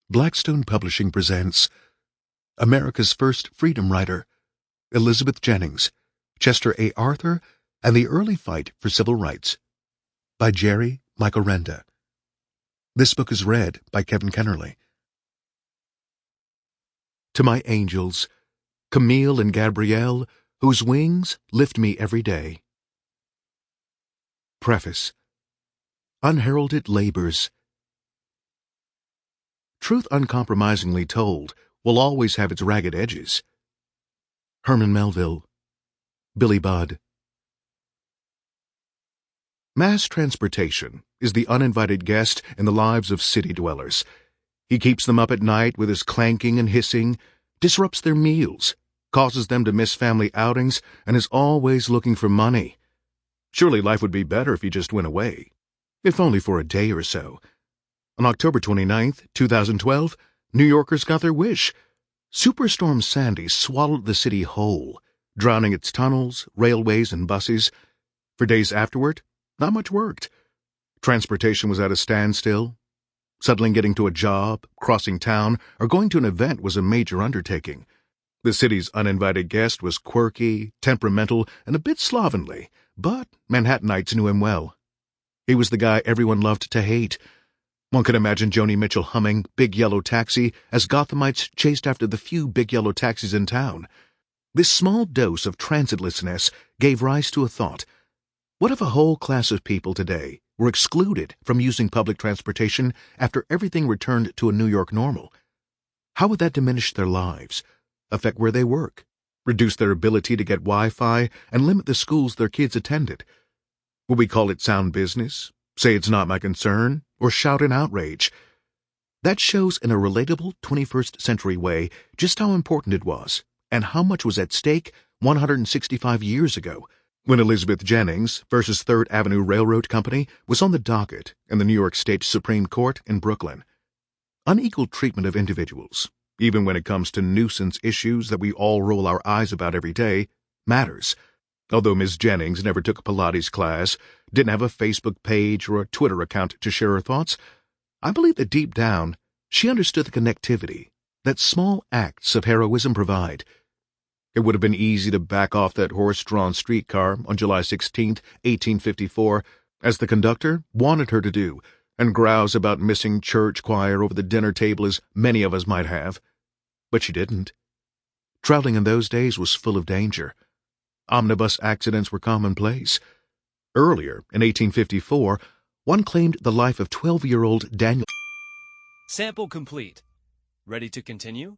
Blackstone Publishing presents America's First Freedom Writer, Elizabeth Jennings, Chester A. Arthur, and the Early Fight for Civil Rights, by Jerry Mikorenda. This book is read by Kevin Kenerly. To my angels, Camille and Gabrielle, whose wings lift me every day. Preface. Unheralded Labors. Truth uncompromisingly told will always have its ragged edges. Herman Melville. Billy Budd. Mass transportation is the uninvited guest in the lives of city dwellers. He keeps them up at night with his clanking and hissing, disrupts their meals, causes them to miss family outings, and is always looking for money. Surely life would be better if he just went away, if only for a day or so. On October 29th, 2012, New Yorkers got their wish. Superstorm Sandy swallowed the city whole, drowning its tunnels, railways, and buses. For days afterward, not much worked. Transportation was at a standstill. Suddenly getting to a job, crossing town, or going to an event was a major undertaking. The city's uninvited guest was quirky, temperamental, and a bit slovenly, but Manhattanites knew him well. He was the guy everyone loved to hate. One could imagine Joni Mitchell humming Big Yellow Taxi as Gothamites chased after the few big yellow taxis in town. This small dose of transitlessness gave rise to a thought. What if a whole class of people today were excluded from using public transportation after everything returned to a New York normal? How would that diminish their lives, affect where they work, reduce their ability to get Wi-Fi, and limit the schools their kids attended? Would we call it sound business, say it's not my concern, or shout in outrage? That shows in a relatable 21st century way just how important it was, and how much was at stake 165 years ago, when Elizabeth Jennings versus Third Avenue Railroad Company was on the docket in the New York State Supreme Court in Brooklyn. Unequal treatment of individuals, even when it comes to nuisance issues that we all roll our eyes about every day, matters. Although Ms. Jennings never took a Pilates class, didn't have a Facebook page or a Twitter account to share her thoughts, I believe that deep down she understood the connectivity that small acts of heroism provide. It would have been easy to back off that horse-drawn streetcar on July 16, 1854, as the conductor wanted her to do, and grouse about missing church choir over the dinner table as many of us might have. But she didn't. Traveling in those days was full of danger. Omnibus accidents were commonplace. Earlier, in 1854, one claimed the life of 12-year-old Daniel. Sample complete. Ready to continue?